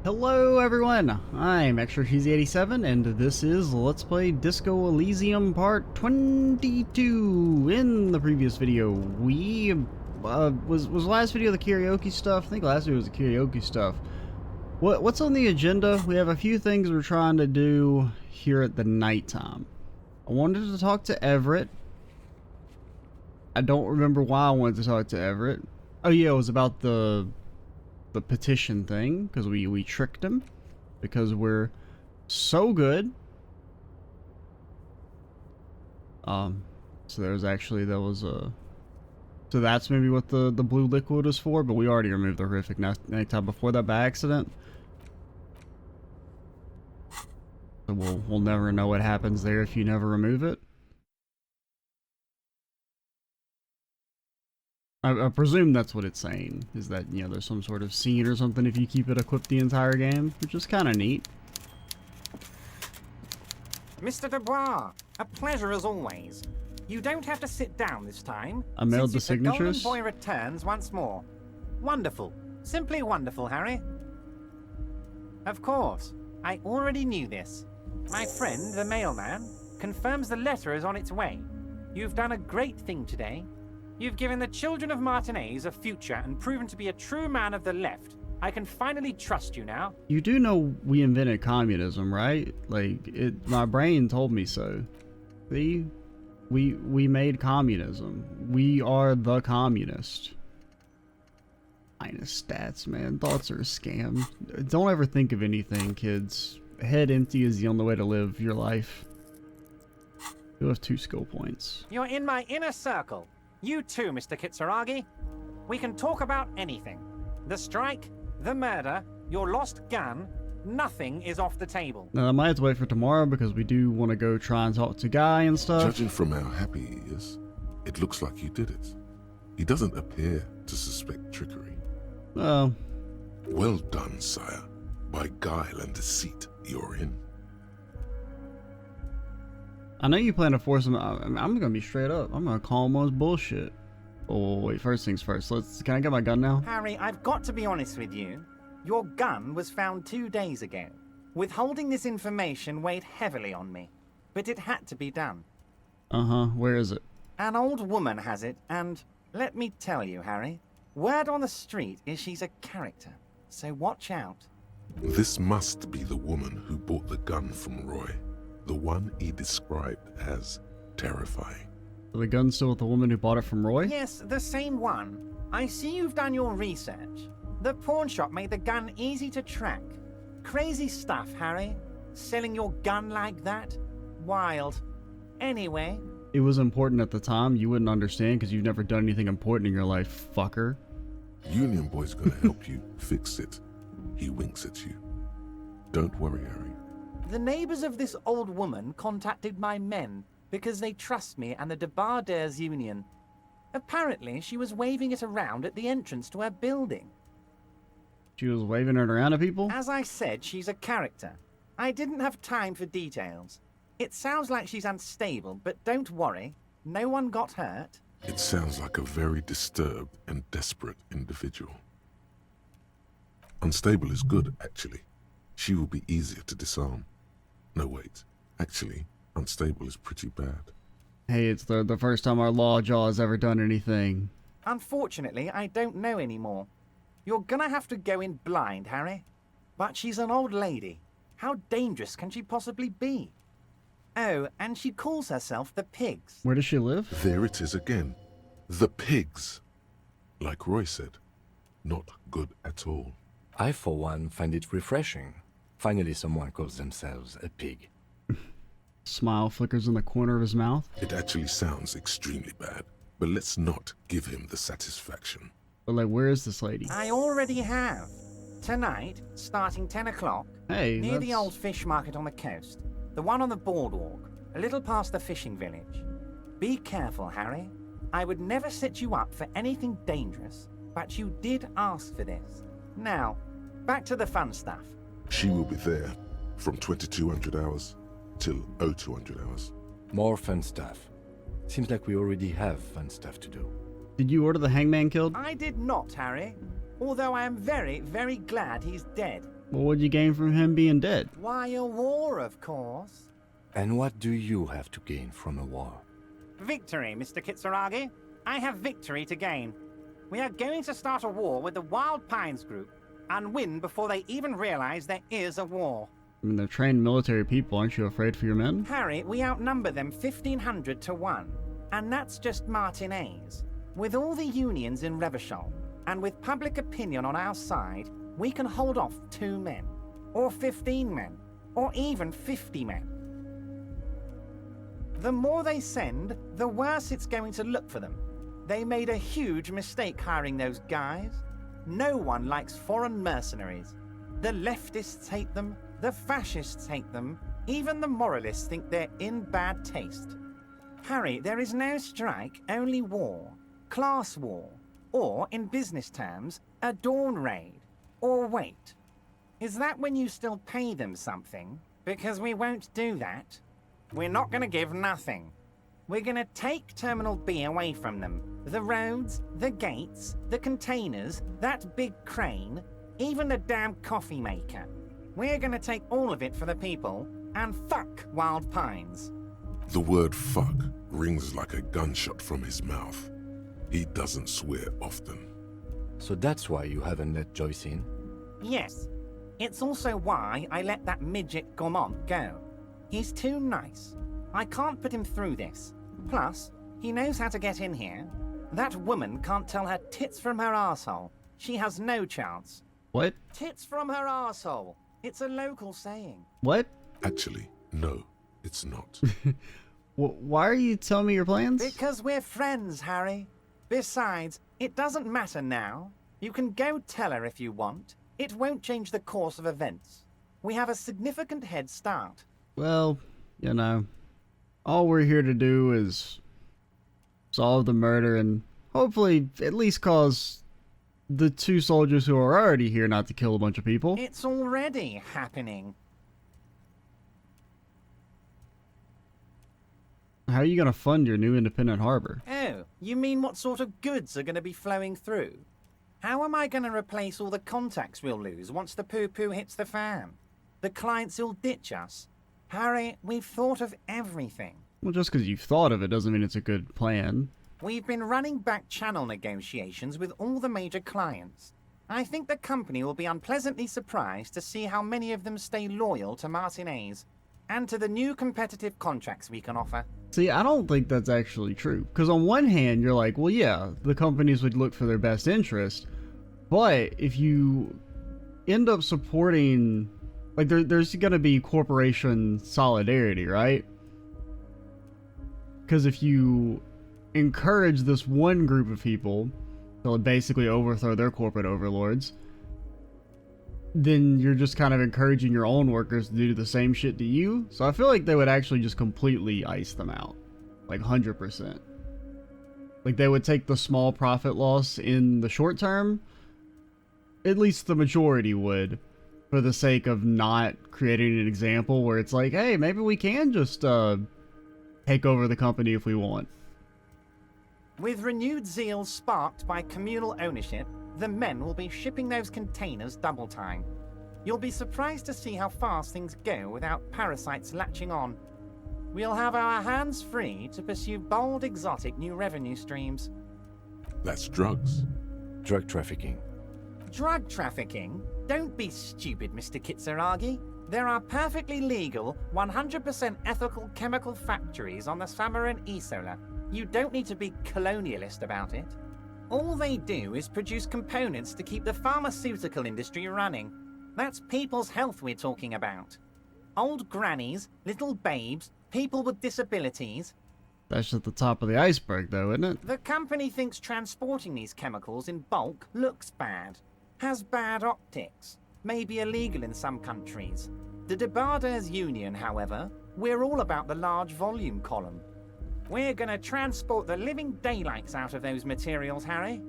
Hello everyone, I'm Extra Cheesy 87 and this is Let's Play Disco Elysium Part 22. In the previous video, we, was last video the karaoke stuff? I think last video was the karaoke stuff. What's on the agenda? We have a few things we're trying to do here at the nighttime. I wanted to talk to Evrart. I don't remember why I wanted to talk to Evrart. Oh yeah, it was about the petition thing, because we tricked him because we're so good. So there's actually, so that's maybe what the blue liquid is for, but we already removed the horrific nighttime before that by accident, so we'll never know what happens there if you never remove it. I presume that's what it's saying, is that, you know, there's some sort of scene or something if you keep it equipped the entire game, which is kind of neat. Mr. Dubois, a pleasure as always. You don't have to sit down this time. I mailed the signatures. The Golden Boy returns once more. Wonderful. Simply wonderful, Harry. Of course, I already knew this. My friend, the mailman, confirms the letter is on its way. You've done a great thing today. You've given the children of Martinez a future and proven to be a true man of the left. I can finally trust you now. You do know we invented communism, right? Like, my brain told me so. See? We made communism. We are the communist. Minus stats, man. Thoughts are a scam. Don't ever think of anything, kids. Head empty is the only way to live your life. You have 2 skill points. You're in my inner circle. You too, Mr. Kitsuragi. We can talk about anything. The strike, the murder, your lost gun, nothing is off the table. Now, I might have to wait for tomorrow because we do want to go try and talk to Guy and stuff. Judging from how happy he is, it looks like you did it. He doesn't appear to suspect trickery. Oh. Well done, sire. By guile and deceit, you're in. I know you plan to force him. I'm gonna be straight up. I'm gonna call him on his bullshit. Oh wait, first things first. Can I get my gun now? Harry, I've got to be honest with you. Your gun was found 2 days ago. Withholding this information weighed heavily on me, but it had to be done. Where is it? An old woman has it, and let me tell you, Harry, word on the street is she's a character, so watch out. This must be the woman who bought the gun from Roy. The one he described as terrifying. The gun's still with the woman who bought it from Roy? Yes, the same one. I see you've done your research. The pawn shop made the gun easy to track. Crazy stuff, Harry. Selling your gun like that? Wild. Anyway. It was important at the time. You wouldn't understand because you've never done anything important in your life, fucker. Union Boy's gonna help you fix it. He winks at you. Don't worry, Harry. The neighbors of this old woman contacted my men because they trust me and the Debarders Union. Apparently, she was waving it around at the entrance to her building. She was waving it around at people? As I said, she's a character. I didn't have time for details. It sounds like she's unstable, but don't worry. No one got hurt. It sounds like a very disturbed and desperate individual. Unstable is good, actually. She will be easier to disarm. No, wait. Actually, unstable is pretty bad. Hey, it's the first time our Lawjaw has ever done anything. Unfortunately, I don't know anymore. You're gonna have to go in blind, Harry. But she's an old lady. How dangerous can she possibly be? Oh, and she calls herself the Pigs. Where does she live? There it is again. The Pigs. Like Roy said, not good at all. I, for one, find it refreshing. Finally, someone calls themselves a pig. Smile flickers in the corner of his mouth. It actually sounds extremely bad, but let's not give him the satisfaction. But like, where is this lady? I already have. Tonight, starting 10 o'clock, hey, near the old fish market on the coast. The one on the boardwalk, a little past the fishing village. Be careful, Harry. I would never set you up for anything dangerous, but you did ask for this. Now, back to the fun stuff. She will be there from 2200 hours till 0200 hours. More fun stuff. Seems like we already have fun stuff to do. Did you order the hangman killed? I did not, Harry. Although I am very, very glad he's dead. Well, what'd you gain from him being dead? Why, a war, of course. And what do you have to gain from a war? Victory, Mr. Kitsuragi. I have victory to gain. We are going to start a war with the Wild Pines group and win before they even realize there is a war. I mean, they're trained military people. Aren't you afraid for your men? Harry, we outnumber them 1,500 to 1. And that's just Martinez. With all the unions in Revachol, and with public opinion on our side, we can hold off 2 men, or 15 men, or even 50 men. The more they send, the worse it's going to look for them. They made a huge mistake hiring those guys. No one likes foreign mercenaries. The leftists hate them, the fascists hate them, even the moralists think they're in bad taste. Harry, there is no strike, only war. Class war. Or, in business terms, a dawn raid. Or wait. Is that when you still pay them something? Because we won't do that. We're not going to give nothing. We're going to take Terminal B away from them. The roads, the gates, the containers, that big crane, even the damn coffee maker. We're going to take all of it for the people, and fuck Wild Pines. The word fuck rings like a gunshot from his mouth. He doesn't swear often. So that's why you haven't let Joyce in? Yes. It's also why I let that midget Gaumont go. He's too nice. I can't put him through this. Plus, he knows how to get in here. That woman can't tell her tits from her arsehole. She has no chance. What? Tits from her arsehole. It's a local saying. What? Actually, no, it's not. Why are you telling me your plans? Because we're friends, Harry. Besides, it doesn't matter now. You can go tell her if you want. It won't change the course of events. We have a significant head start. Well, you know, all we're here to do is solve the murder and hopefully at least cause the 2 soldiers who are already here not to kill a bunch of people. It's already happening. How are you going to fund your new independent harbor? Oh, you mean what sort of goods are going to be flowing through? How am I going to replace all the contacts we'll lose once the poo-poo hits the fan? The clients who'll ditch us? Harry, we've thought of everything. Well, just because you've thought of it doesn't mean it's a good plan. We've been running back channel negotiations with all the major clients. I think the company will be unpleasantly surprised to see how many of them stay loyal to Martinez and to the new competitive contracts we can offer. See, I don't think that's actually true. Because on one hand, you're like, well, yeah, the companies would look for their best interest. But if you end up supporting... Like, there's going to be corporation solidarity, right? Because if you encourage this one group of people to basically overthrow their corporate overlords, then you're just kind of encouraging your own workers to do the same shit to you. So I feel like they would actually just completely ice them out. Like 100%. Like they would take the small profit loss in the short term. At least the majority would. For the sake of not creating an example where it's like, hey, maybe we can just take over the company if we want. With renewed zeal sparked by communal ownership, the men will be shipping those containers double time. You'll be surprised to see how fast things go without parasites latching on. We'll have our hands free to pursue bold, exotic new revenue streams. That's drugs. Drug trafficking. Drug trafficking? Don't be stupid, Mr. Kitsuragi. There are perfectly legal, 100% ethical chemical factories on the Samaran Isola. You don't need to be colonialist about it. All they do is produce components to keep the pharmaceutical industry running. That's people's health we're talking about. Old grannies, little babes, people with disabilities. That's at the top of the iceberg, though, isn't it? The company thinks transporting these chemicals in bulk looks bad. Has bad optics, may be illegal in some countries. The Debarders Union, however, we're all about the large volume column. We're gonna transport the living daylights out of those materials, Harry.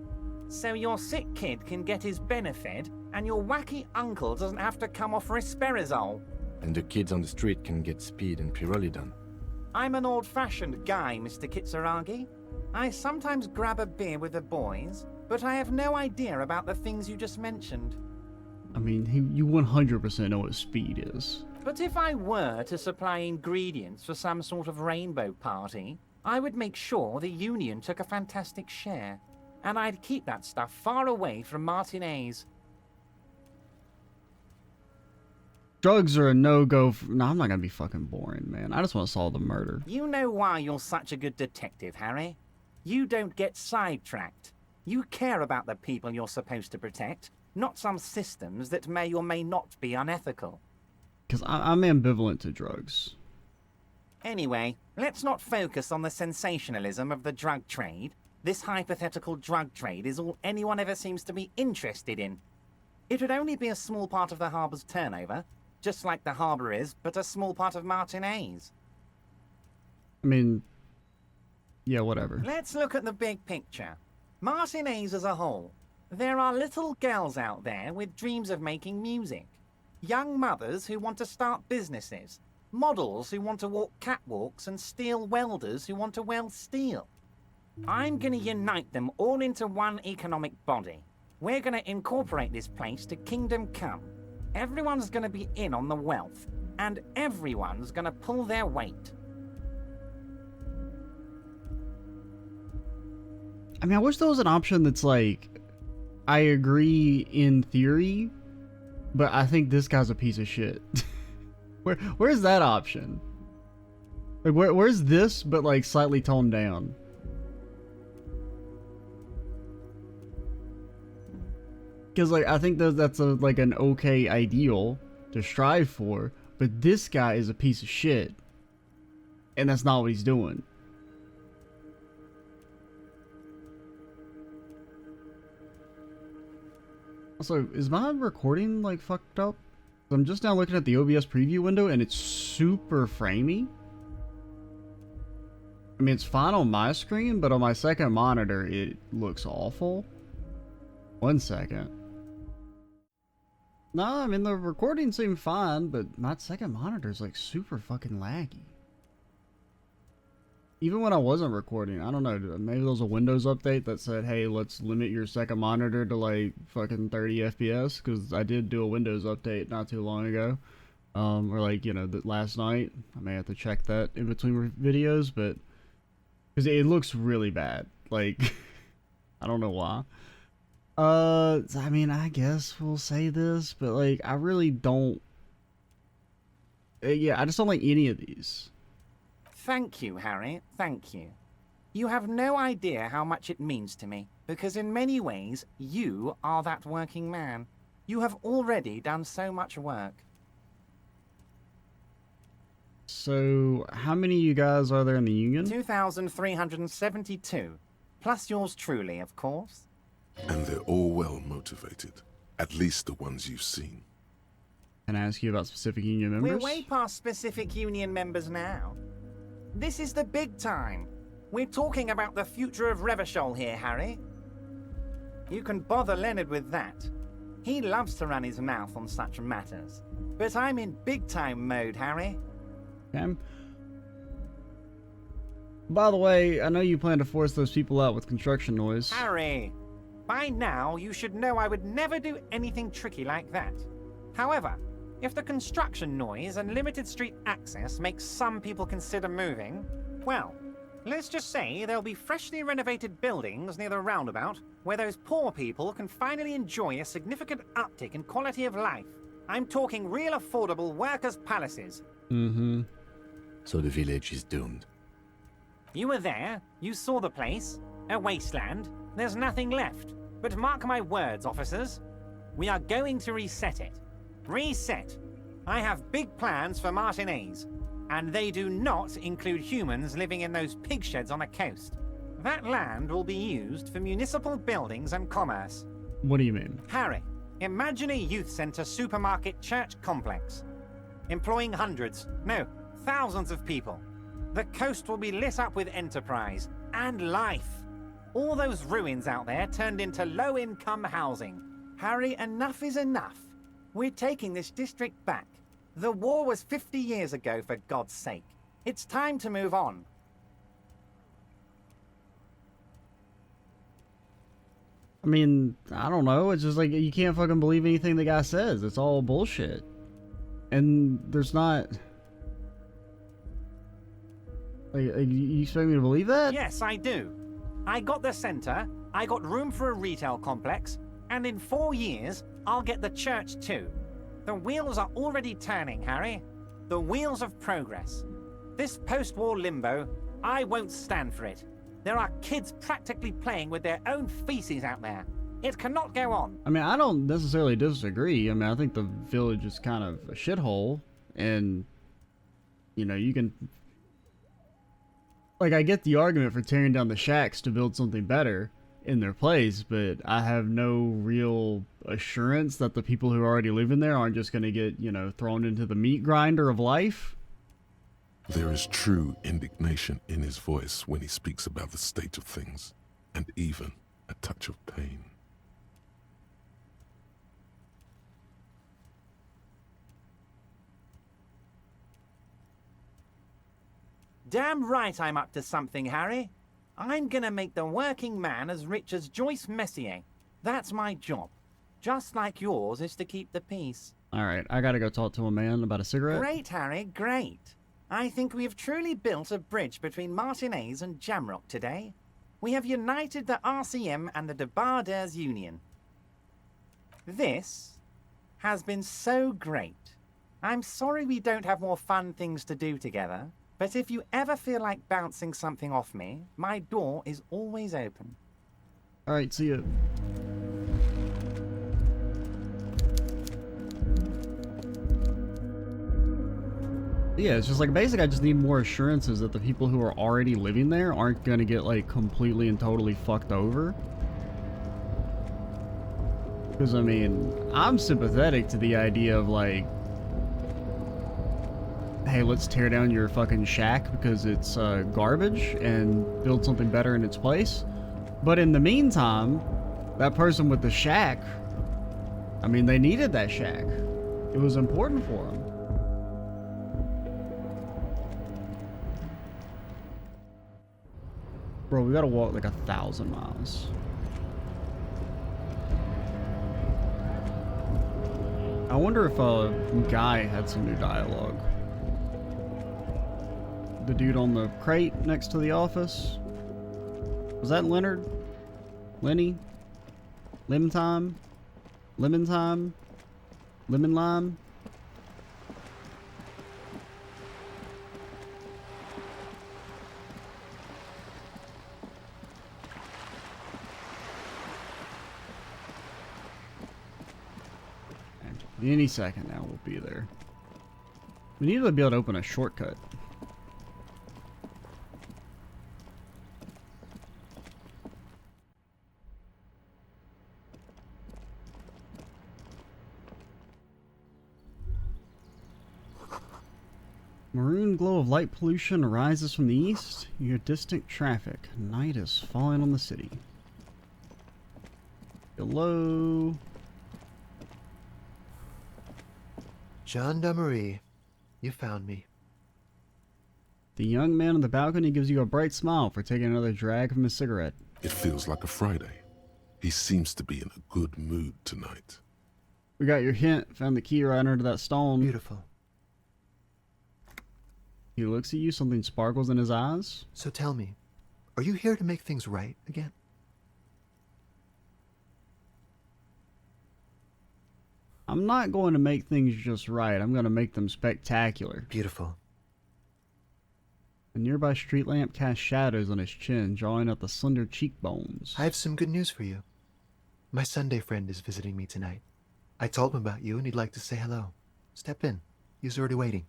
So your sick kid can get his benefit, and your wacky uncle doesn't have to come off risperazole. And the kids on the street can get speed and pyrrolidone. I'm an old-fashioned guy, Mr. Kitsuragi. I sometimes grab a beer with the boys, but I have no idea about the things you just mentioned. I mean, you 100% know what speed is. But if I were to supply ingredients for some sort of rainbow party, I would make sure the Union took a fantastic share. And I'd keep that stuff far away from Martinez. Drugs are a no-go. No, I'm not gonna be fucking boring, man. I just want to solve the murder. You know why you're such a good detective, Harry? You don't get sidetracked. You care about the people you're supposed to protect, not some systems that may or may not be unethical. Because I'm ambivalent to drugs. Anyway, let's not focus on the sensationalism of the drug trade. This hypothetical drug trade is all anyone ever seems to be interested in. It would only be a small part of the harbour's turnover, just like the harbour is, but a small part of Martinez. I mean, yeah, whatever. Let's look at the big picture. Martinez as a whole. There are little girls out there with dreams of making music. Young mothers who want to start businesses. Models who want to walk catwalks and steel welders who want to weld steel. I'm going to unite them all into one economic body. We're going to incorporate this place to Kingdom Come. Everyone's going to be in on the wealth, and everyone's going to pull their weight. I mean, I wish there was an option that's like, I agree in theory, but I think this guy's a piece of shit. Where's that option? Like, where's this, but like slightly toned down? Because like I think that's like an okay ideal to strive for, but this guy is a piece of shit, and that's not what he's doing. Also, is my recording like fucked up? I'm just now looking at the OBS preview window and it's super framey. I mean, it's fine on my screen, but on my second monitor it looks awful. 1 second. No, I mean the recording seemed fine, but my second monitor is like super fucking laggy. Even when I wasn't recording, I don't know, maybe there was a Windows update that said, hey, let's limit your second monitor to like fucking 30 FPS, because I did do a Windows update not too long ago. Or like, you know, last night. I may have to check that in between videos, but because it looks really bad. Like, I don't know why. I mean, I guess we'll say this, but like, I really don't. Yeah, I just don't like any of these. Thank you, Harry. Thank you. You have no idea how much it means to me, because in many ways, you are that working man. You have already done so much work. So, how many of you guys are there in the Union? 2,372. Plus yours truly, of course. And they're all well motivated. At least the ones you've seen. Can I ask you about specific Union members? We're way past specific Union members now. This is the big time. We're talking about the future of Revachol here, Harry. You can bother Leonard with that. He loves to run his mouth on such matters. But I'm in big time mode, Harry. Okay. By the way, I know you plan to force those people out with construction noise. Harry, by now you should know I would never do anything tricky like that. However, if the construction noise and limited street access makes some people consider moving, well, let's just say there'll be freshly renovated buildings near the roundabout where those poor people can finally enjoy a significant uptick in quality of life. I'm talking real affordable workers' palaces. Mm-hmm. So the village is doomed. You were there, you saw the place, a wasteland, there's nothing left. But mark my words, officers, we are going to reset it. Reset. I have big plans for Martinez, and they do not include humans living in those pig sheds on the coast. That land will be used for municipal buildings and commerce. What do you mean? Harry, imagine a youth centre supermarket church complex, employing hundreds, no, thousands of people. The coast will be lit up with enterprise and life. All those ruins out there turned into low-income housing. Harry, enough is enough. We're taking this district back. The war was 50 years ago, for God's sake. It's time to move on. I mean, I don't know. It's just like you can't fucking believe anything the guy says. It's all bullshit. And there's not... Like, you expect me to believe that? Yes, I do. I got the center, I got room for a retail complex, and in 4 years, I'll get the church too. The wheels are already turning, Harry. The wheels of progress. This post-war limbo, I won't stand for it. There are kids practically playing with their own feces out there. It cannot go on. I mean, I don't necessarily disagree. I mean, I think the village is kind of a shithole, and, you know, you can... Like, I get the argument for tearing down the shacks to build something better in their place, but I have no real assurance that the people who already live in there aren't just going to get, you know, thrown into the meat grinder of life. There is true indignation in his voice when he speaks about the state of things, and even a touch of pain. Damn right I'm up to something, Harry. I'm gonna make the working man as rich as Joyce Messier. That's my job. Just like yours is to keep the peace. Alright, I gotta go talk to a man about a cigarette. Great, Harry, great. I think we have truly built a bridge between Martinez and Jamrock today. We have united the RCM and the Debarders Union. This has been so great. I'm sorry we don't have more fun things to do together, but if you ever feel like bouncing something off me, my door is always open. Alright, see ya. Yeah, it's just like, basically I just need more assurances that the people who are already living there aren't gonna get, like, completely and totally fucked over. Because, I mean, I'm sympathetic to the idea of, like, hey, let's tear down your fucking shack because it's garbage and build something better in its place. But in the meantime, that person with the shack, I mean, they needed that shack. It was important for them. Bro, we gotta walk like 1,000 miles. I wonder if Guy had some new dialogue. The dude on the crate next to the office. Was that Leonard? Lenny? Lemon time? Lemon time? Lemon lime? Any second now we'll be there. We need to be able to open a shortcut. Maroon glow of light pollution arises from the east. You hear distant traffic. Night is falling on the city. Hello. Gendarmerie, you found me. The young man on the balcony gives you a bright smile for taking another drag from his cigarette. It feels like a Friday. He seems to be in a good mood tonight. We got your hint. Found the key right under that stone. Beautiful. He looks at you. Something sparkles in his eyes. So tell me, are you here to make things right again? I'm not going to make things just right. I'm going to make them spectacular. Beautiful. A nearby street lamp casts shadows on his chin, drawing out the slender cheekbones. I have some good news for you. My Sunday friend is visiting me tonight. I told him about you and he'd like to say hello. Step in. He's already waiting.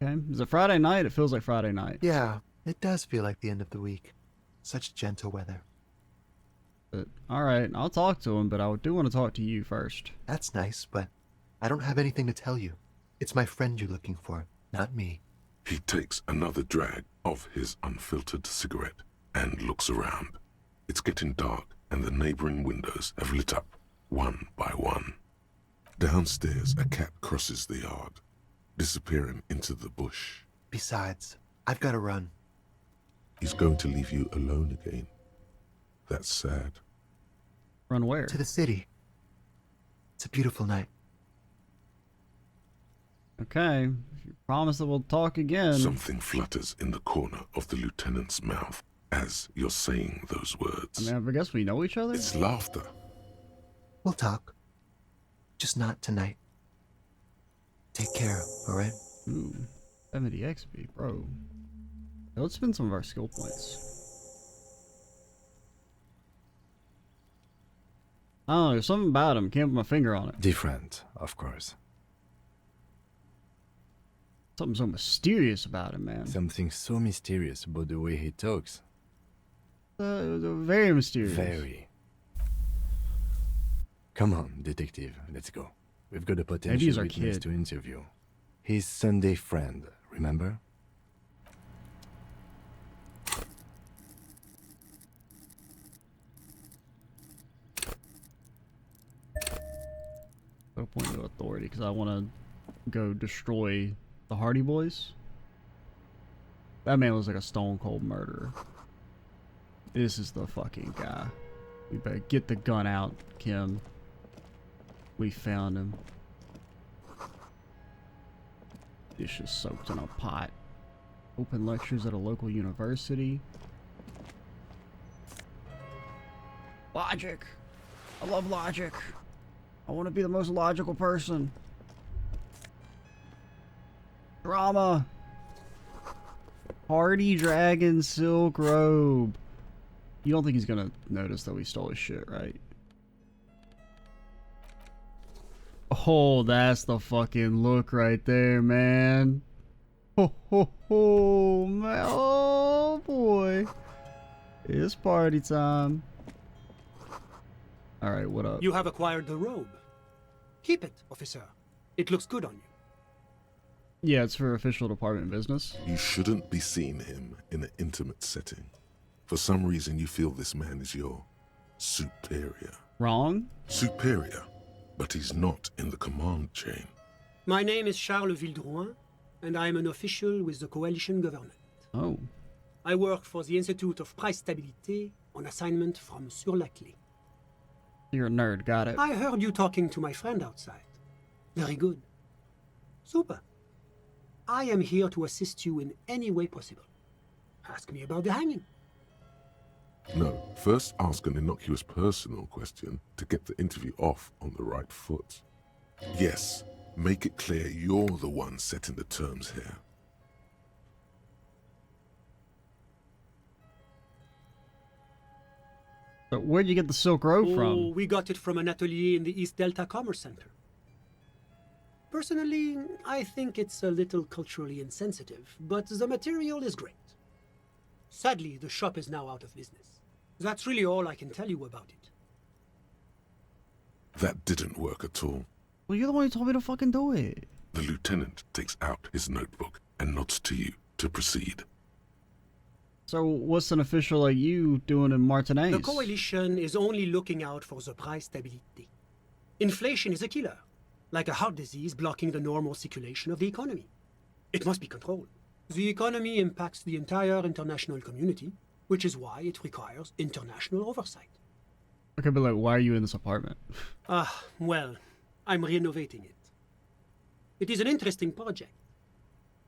Okay. Is it Friday night? It feels like Friday night. Yeah, it does feel like the end of the week. Such gentle weather. But, alright, I'll talk to him, but I do want to talk to you first. That's nice, but I don't have anything to tell you. It's my friend you're looking for, not me. He takes another drag of his unfiltered cigarette and looks around. It's getting dark and the neighboring windows have lit up, one by one. Downstairs, a cat crosses the yard, disappearing into the bush. Besides, I've got to run. He's going to leave you alone again. That's sad. Run where? To the city. It's a beautiful night. Okay. If you promise that we'll talk again. Something flutters in the corner of the lieutenant's mouth as you're saying those words. I mean, I guess we know each other? It's laughter. We'll talk. Just not tonight. Take care, alright? Ooh. 70 XP, bro. Now let's spend some of our skill points. I don't know, there's something about him. Can't put my finger on it. Different, of course. Something so mysterious about him, man. Something so mysterious about the way he talks. Very mysterious. Very. Come on, detective, let's go. We've got a Maybe potential he's our witness kid. to interview. His Sunday friend, remember? Go point to authority because I want to go destroy the Hardy Boys. That man was like a stone cold murderer. This is the fucking guy. We better get the gun out, Kim. We found him. Dishes soaked in a pot. Open lectures at a local university. Logic. I love logic. I want to be the most logical person. Drama. Hardy Dragon Silk Robe. You don't think he's gonna notice that we stole his shit, right? Oh, that's the fucking look right there, man. Ho ho ho, man. Oh boy. It's party time. Alright, what up? You have acquired the robe. Keep it, officer. It looks good on you. Yeah, it's for official department business. You shouldn't be seeing him in an intimate setting. For some reason, you feel this man is your superior. Wrong? Superior, but he's not in the command chain. My name is Charles Vildrouin, and I am an official with the coalition government. Oh. I work for the Institute of Price Stabilité on assignment from Sur-la-Clé. You're a nerd, got it. I heard you talking to my friend outside. Very good. Super. I am here to assist you in any way possible. Ask me about the hanging. No, first ask an innocuous personal question to get the interview off on the right foot. Yes, make it clear you're the one setting the terms here. But where'd you get the silk robe Oh, from? we got it from an atelier in the East Delta Commerce Center. Personally, I think it's a little culturally insensitive, but the material is great. Sadly, the shop is now out of business. That's really all I can tell you about it. That didn't work at all. Well, you're the one who told me to fucking do it. The lieutenant takes out his notebook and nods to you to proceed. So what's an official like you doing in Martinez? The coalition is only looking out for the price stability. Inflation is a killer, like a heart disease blocking the normal circulation of the economy. It must be controlled. The economy impacts the entire international community, which is why it requires international oversight. Okay, but like, why are you in this apartment? Well, I'm renovating it. It is an interesting project.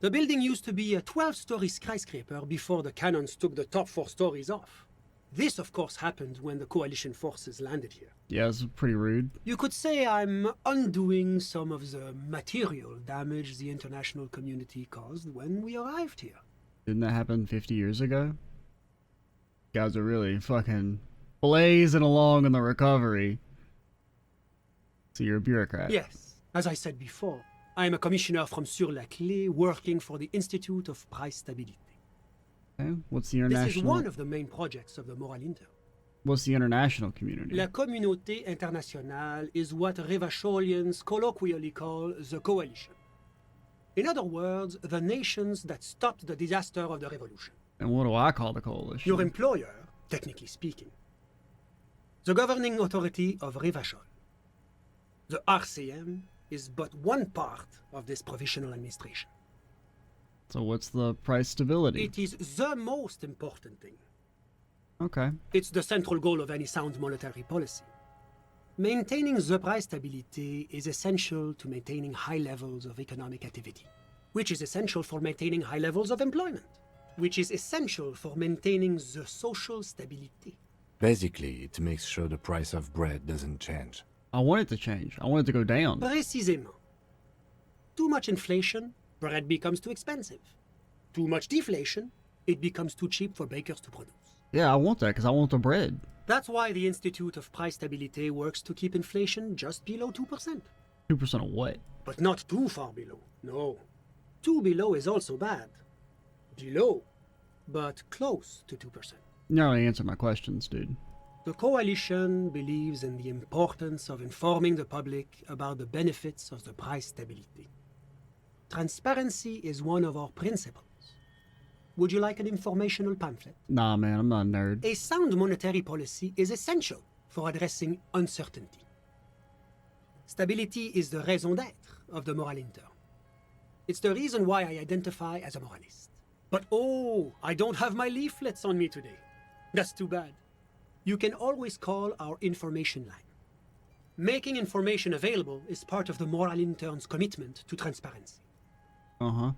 The building used to be a 12-story skyscraper before the cannons took the top 4 stories off. This, of course, happened when the coalition forces landed here. Yeah, it's pretty rude. You could say I'm undoing some of the material damage the international community caused when we arrived here. Didn't that happen 50 years ago? Guys are really fucking blazing along in the recovery. So you're a bureaucrat. Yes, as I said before, I am a commissioner from Sur-la-Clé working for the Institute of Price Stabilité. Okay. What's the international? This is one of the main projects of the Moral Inter. What's the international community? La Communauté Internationale is what Revacholians colloquially call the coalition. In other words, the nations that stopped the disaster of the revolution. And what do I call the coalition? Your employer, technically speaking. The governing authority of Revachol. The RCM is but one part of this provisional administration. So what's the price stability? It is the most important thing. Okay. It's the central goal of any sound monetary policy. Maintaining the price stability is essential to maintaining high levels of economic activity, which is essential for maintaining high levels of employment, which is essential for maintaining the social stability. Basically, it makes sure the price of bread doesn't change. I want it to change. I want it to go down. Précisément. Too much inflation, bread becomes too expensive. Too much deflation, it becomes too cheap for bakers to produce. Yeah, I want that because I want the bread. That's why the Institute of Price Stability works to keep inflation just below 2%. 2% of what? But not too far below, no. Too below is also bad. Below, but close to 2%. You don't really answer my questions, dude. The coalition believes in the importance of informing the public about the benefits of the price stability. Transparency is one of our principles. Would you like an informational pamphlet? Nah, man, I'm not a nerd. A sound monetary policy is essential for addressing uncertainty. Stability is the raison d'être of the moral intern. It's the reason why I identify as a moralist. But oh, I don't have my leaflets on me today. That's too bad. You can always call our information line. Making information available is part of the moral intern's commitment to transparency. Uh-huh.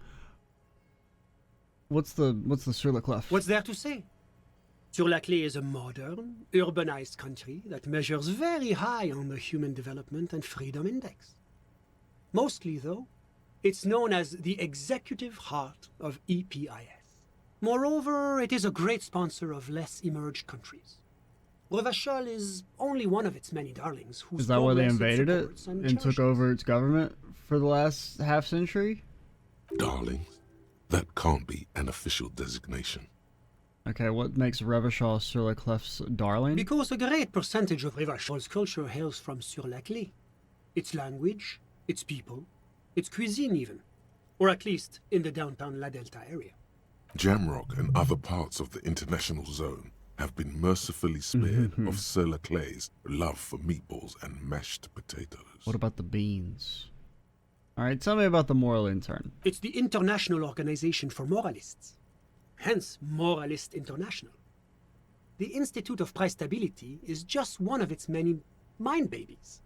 What's the sur la clef? What's there to say? Sur-la-Clé is a modern, urbanized country that measures very high on the Human Development and Freedom Index. Mostly, though, it's known as the executive heart of EPIS. Moreover, it is a great sponsor of less emerged countries. Revachol is only one of its many darlings. Is that why they invaded it and took over its government for the last half century? Darlings? That can't be an official designation. Okay, what makes Revachol sur la clef's darling? Because a great percentage of Revachol's culture hails from Sur-la-Clé. Its language, its people, its cuisine even. Or at least in the downtown La Delta area. Jamrock and other parts of the international zone have been mercifully spared of Sur-la-Clé's love for meatballs and mashed potatoes. What about the beans? Alright, tell me about the moral intern. It's the International Organization for Moralists. Hence, Moralist International. The Institute of Price Stability is just one of its many mind babies,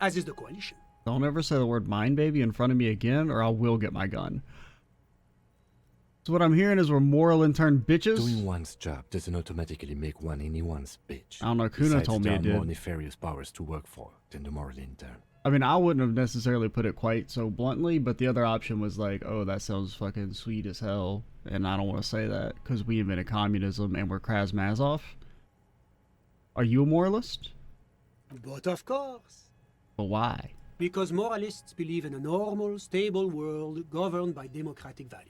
as is the coalition. Don't ever say the word mind baby in front of me again, or I will get my gun. So what I'm hearing is we're moral intern bitches? Doing one's job doesn't automatically make one anyone's bitch. I don't know, Kuna Besides, told me there it are did. more nefarious powers to work for than the moral intern. I mean, I wouldn't have necessarily put it quite so bluntly, but the other option was like, oh, that sounds fucking sweet as hell, and I don't want to say that, because we invented communism and we're Krasmazov. Are you a moralist? But of course. But why? Because moralists believe in a normal, stable world governed by democratic values.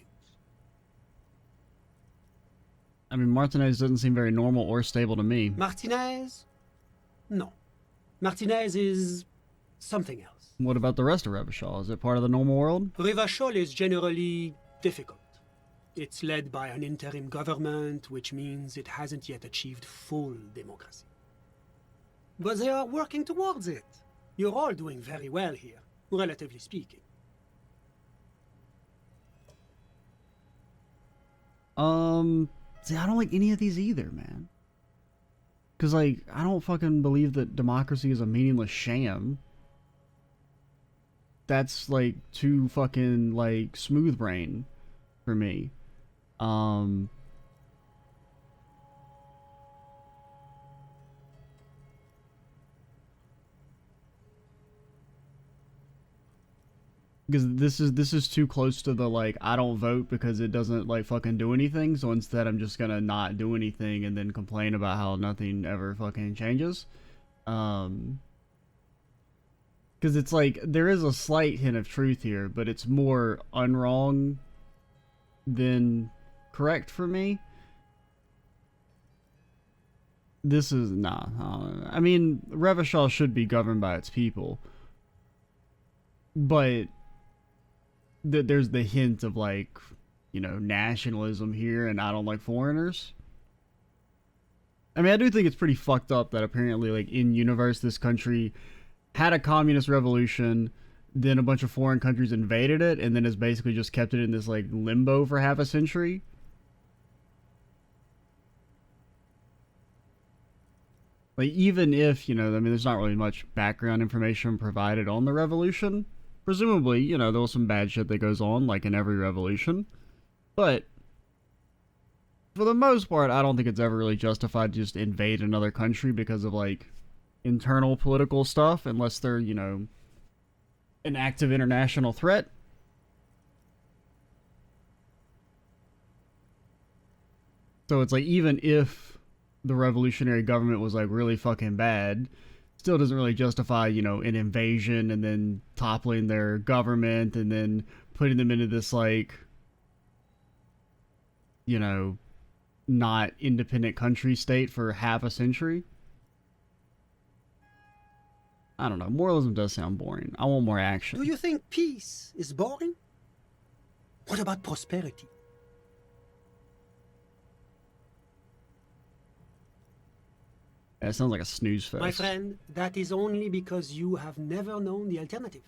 I mean, Martinez doesn't seem very normal or stable to me. Martinez? No. Martinez is something else. What about the rest of Revachol? Is it part of the normal world? Revachol is generally difficult. It's led by an interim government, which means it hasn't yet achieved full democracy. But they are working towards it. You're all doing very well here, relatively speaking. See, I don't like any of these either, man. Because, like, I don't fucking believe that democracy is a meaningless sham. That's, like, too fucking, like, smooth brain for me. Because this is too close to the, like, I don't vote because it doesn't, like, fucking do anything, so instead I'm just gonna not do anything and then complain about how nothing ever fucking changes. Because it's like, there is a slight hint of truth here, but it's more unwrong than correct for me. This is, nah. I mean, Revachol should be governed by its people. But there's the hint of, like, you know, nationalism here, and I don't like foreigners. I mean, I do think it's pretty fucked up that apparently, like, in universe, this country had a communist revolution, then a bunch of foreign countries invaded it, and then has basically just kept it in this, like, limbo for half a century. Like, even if, I mean, there's not really much background information provided on the revolution. Presumably, there was some bad shit that goes on, like in every revolution. But, for the most part, I don't think it's ever really justified to just invade another country because of, like, internal political stuff, unless they're, an active international threat. So it's like, even if the revolutionary government was like really fucking bad, still doesn't really justify, an invasion and then toppling their government and then putting them into this, like, not independent country state for half a century. I don't know. Moralism does sound boring. I want more action. Do you think peace is boring? What about prosperity? That sounds like a snooze fest. My friend, that is only because you have never known the alternative.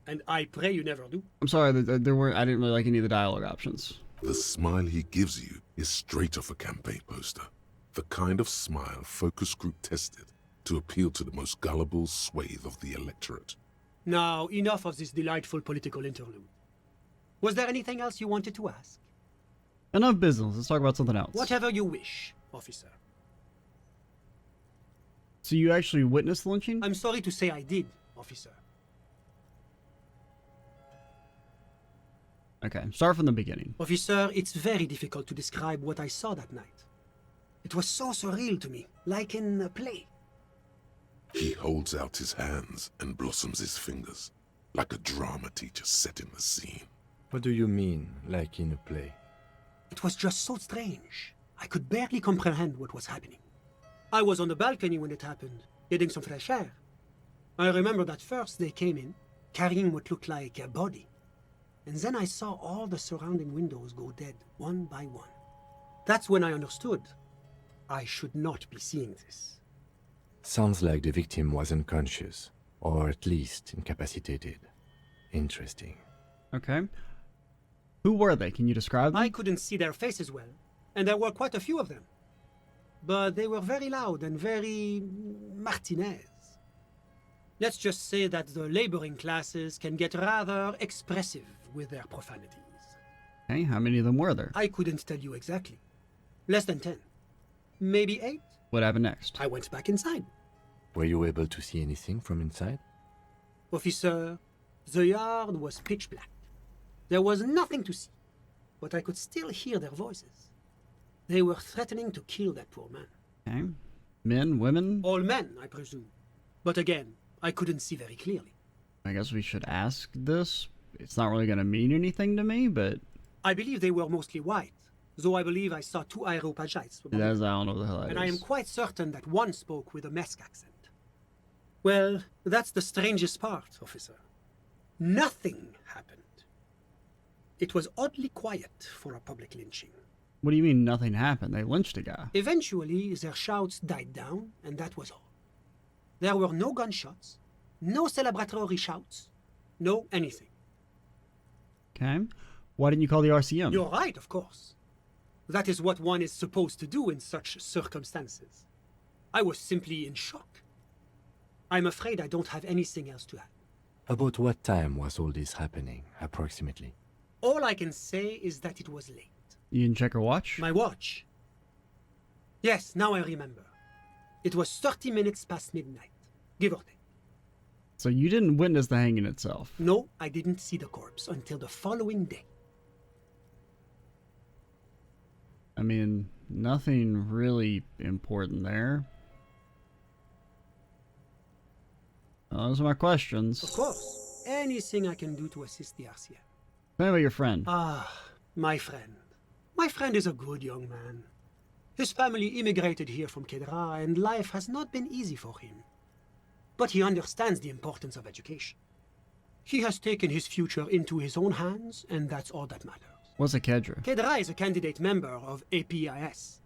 And I pray you never do. I'm sorry, there weren't. I didn't really like any of the dialogue options. The smile he gives you is straight off a campaign poster. The kind of smile focus group tested to appeal to the most gullible swathe of the electorate. Now, enough of this delightful political interlude. Was there anything else you wanted to ask? Enough business. Let's talk about something else. Whatever you wish, officer. So you actually witnessed the lynching? I'm sorry to say I did, officer. Okay, start from the beginning. Officer, it's very difficult to describe what I saw that night. It was so surreal to me, like in a play. He holds out his hands and blossoms his fingers, like a drama teacher setting the scene. What do you mean, like in a play? It was just so strange. I could barely comprehend what was happening. I was on the balcony when it happened, getting some fresh air. I remember that first they came in, carrying what looked like a body. And then I saw all the surrounding windows go dead, one by one. That's when I understood. I should not be seeing this. Sounds like the victim was unconscious, or at least incapacitated. Interesting. Okay. Who were they? Can you describe them? I couldn't see their faces well, and there were quite a few of them. But they were very loud and very Martinez. Let's just say that the laboring classes can get rather expressive with their profanities. Okay, how many of them were there? I couldn't tell you exactly. Less than 10. Maybe 8. What happened next? I went back inside. Were you able to see anything from inside? Officer, the yard was pitch black. There was nothing to see, but I could still hear their voices. They were threatening to kill that poor man. Okay. Men, women? All men, I presume. But again, I couldn't see very clearly. I guess we should ask this. It's not really going to mean anything to me, but... I believe they were mostly white, though I believe I saw 2 Areopagites. I don't know what the hell that and is. I am quite certain that one spoke with a Mesk accent. Well, that's the strangest part, officer. Nothing happened. It was oddly quiet for a public lynching. What do you mean nothing happened? They lynched a guy. Eventually, their shouts died down, and that was all. There were no gunshots, no celebratory shouts, no anything. Okay. Why didn't you call the RCM? You're right, of course. That is what one is supposed to do in such circumstances. I was simply in shock. I'm afraid I don't have anything else to add. About what time was all this happening, approximately? All I can say is that it was late. You didn't check your watch? My watch. Yes, now I remember. It was 30 minutes past midnight, give or take. So you didn't witness the hanging itself? No, I didn't see the corpse until the following day. I mean, nothing really important there. Those are my questions. Of course, anything I can do to assist the RCM. Tell me about your friend. Ah, my friend. My friend is a good young man. His family immigrated here from Kedra, and life has not been easy for him. But he understands the importance of education. He has taken his future into his own hands, and that's all that matters. What's a Kedra? Kedra is a candidate member of APIS.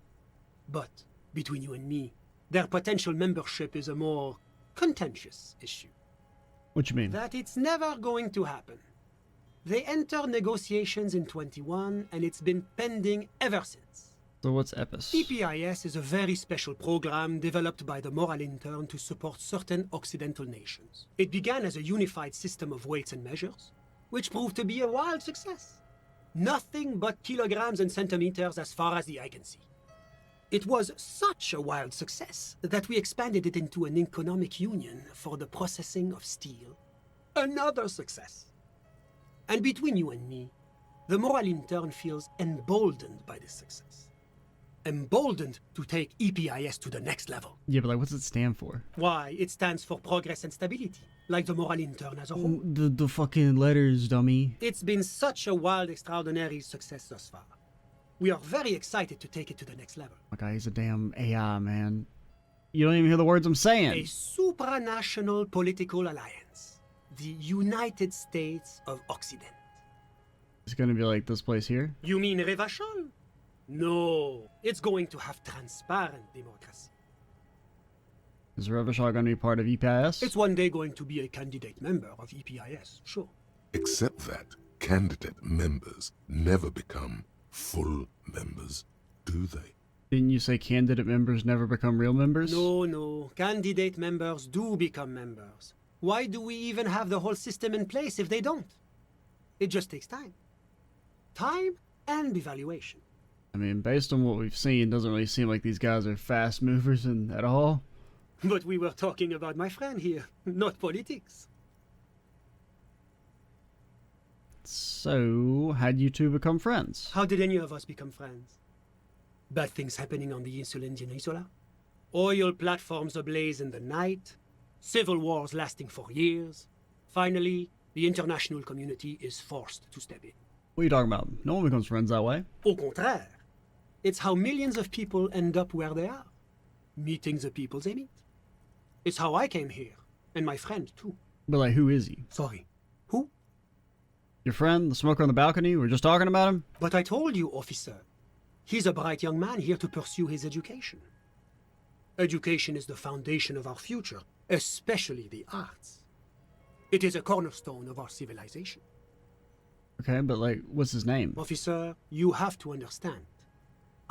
But, between you and me, their potential membership is a more contentious issue. What you mean? That it's never going to happen. They entered negotiations in 21, and it's been pending ever since. So what's EPIS? EPIS is a very special program developed by the Moral Intern to support certain Occidental nations. It began as a unified system of weights and measures, which proved to be a wild success. Nothing but kilograms and centimeters as far as the eye can see. It was such a wild success that we expanded it into an economic union for the processing of steel. Another success. And between you and me, the Moral Intern feels emboldened by this success. Emboldened to take EPIS to the next level. Yeah, but like, what's it stand for? Why? It stands for progress and stability, like the Moral Intern as a whole. The fucking letters, dummy. It's been such a wild, extraordinary success thus far. We are very excited to take it to the next level. My guy, he's a damn AI, man. You don't even hear the words I'm saying. A supranational political alliance. The United States of Occident. It's gonna be like this place here. You mean Revachol? No, it's going to have transparent democracy. Is Revachol gonna be part of EPIS? It's one day going to be a candidate member of EPIS, sure. Except that candidate members never become full members, do they? Didn't you say candidate members never become real members? No. Candidate members do become members. Why do we even have the whole system in place if they don't? It just takes time. Time and evaluation. I mean, based on what we've seen, doesn't really seem like these guys are fast movers at all. But we were talking about my friend here, not politics. So, how'd you two become friends? How did any of us become friends? Bad things happening on the Insulindian Isola? Oil platforms ablaze in the night? Civil wars lasting for years? Finally, the international community is forced to step in. What are you talking about? No one becomes friends that way. Au contraire. It's how millions of people end up where they are. Meeting the people they meet. It's how I came here. And my friend, too. But like, who is he? Sorry. Who? Your friend, the smoker on the balcony? We were just talking about him? But I told you, officer. He's a bright young man here to pursue his education. Education is the foundation of our future, especially the arts. It is a cornerstone of our civilization. Okay, but like, what's his name? Officer, you have to understand.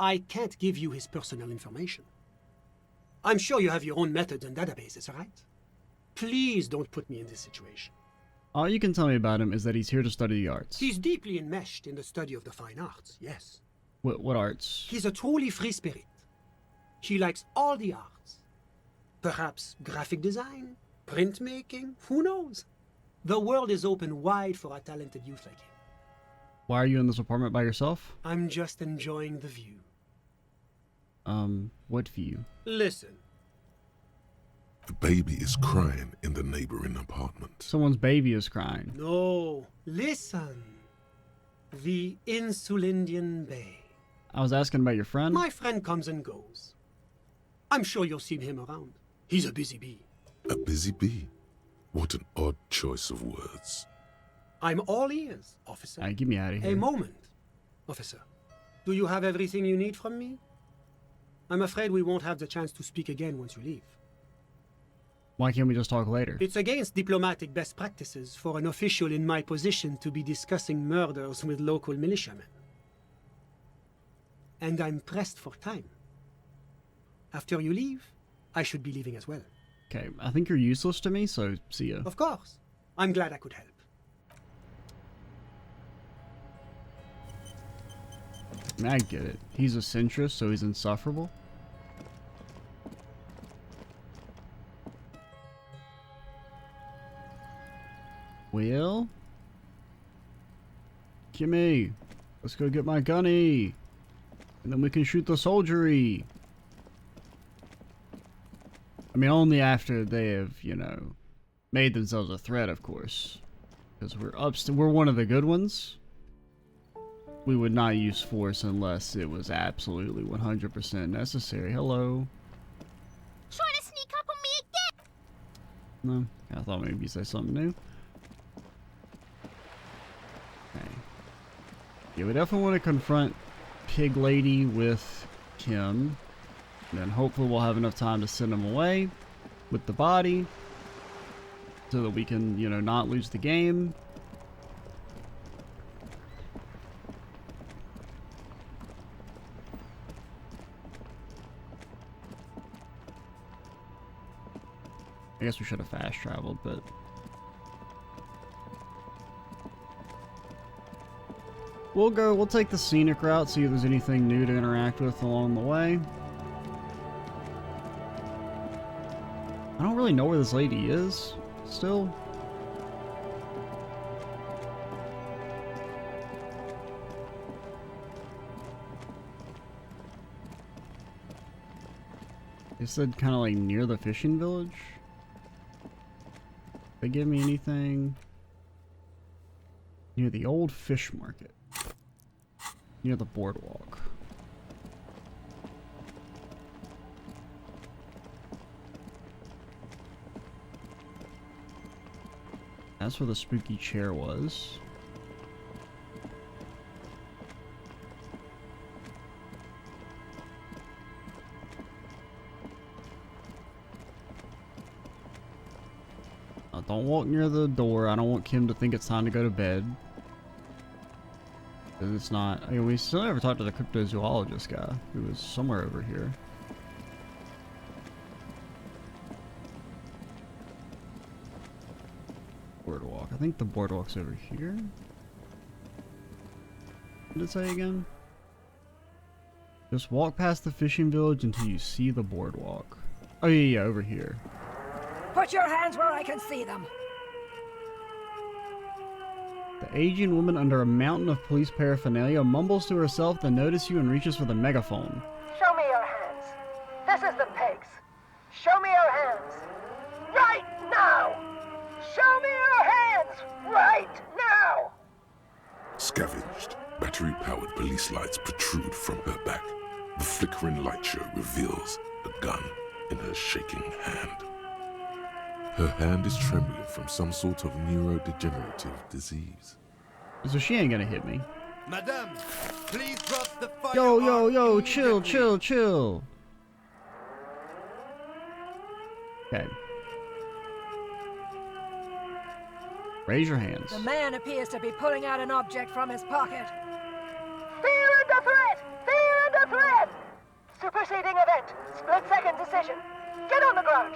I can't give you his personal information. I'm sure you have your own methods and databases, right? Please don't put me in this situation. All you can tell me about him is that he's here to study the arts. He's deeply enmeshed in the study of the fine arts, yes. What arts? He's a truly free spirit. He likes all the arts. Perhaps graphic design, printmaking, who knows? The world is open wide for a talented youth like him. Why are you in this apartment by yourself? I'm just enjoying the view. What view? Listen. The baby is crying in the neighboring apartment. Someone's baby is crying. No, listen. The Insulindian Bay. I was asking about your friend. My friend comes and goes. I'm sure you'll see him around. He's a busy bee. A busy bee? What an odd choice of words. I'm all ears, officer. Alright, get me out of here. A moment, officer. Do you have everything you need from me? I'm afraid we won't have the chance to speak again once you leave. Why can't we just talk later? It's against diplomatic best practices for an official in my position to be discussing murders with local militiamen. And I'm pressed for time. After you leave, I should be leaving as well. Okay, I think you're useless to me, so see ya. Of course. I'm glad I could help. I mean, I get it. He's a centrist, so he's insufferable. Well, Kimmy, let's go get my gunny, and then we can shoot the soldiery. I mean, only after they have, you know, made themselves a threat, of course, because we're one of the good ones. We would not use force unless it was absolutely 100% necessary. Hello. Trying to sneak up on me again! No, I thought maybe you say something new. Okay. Yeah, we definitely want to confront Pig Lady with Kim. And then hopefully we'll have enough time to send him away with the body so that we can, you know, not lose the game. guess we should have fast traveled, but... We'll take the scenic route, see if there's anything new to interact with along the way. I don't really know where this lady is, still. They said kind of like near the fishing village. They give me anything near the old fish market, near the boardwalk. That's where the spooky chair was. Don't walk near the door. I don't want Kim to think it's time to go to bed. Because it's not. I mean, we still never talked to the cryptozoologist guy who was somewhere over here. Boardwalk. I think the boardwalk's over here. What did it say again? Just walk past the fishing village until you see the boardwalk. Oh yeah, over here. Put your hands where I can see them. The aging woman under a mountain of police paraphernalia mumbles to herself, then notices you and reaches for the megaphone. Show me your hands. This is the pigs. Show me your hands. Right now! Show me your hands! Right now! Scavenged, battery-powered police lights protrude from her back. The flickering light show reveals a gun in her shaking hand. Her hand is trembling from some sort of neurodegenerative disease. So she ain't gonna hit me. Madame, please drop the fire. Yo, chill. Okay. Raise your hands. The man appears to be pulling out an object from his pocket. Fear under threat! Fear under threat! Superseding event. Split-second decision. Get on the ground!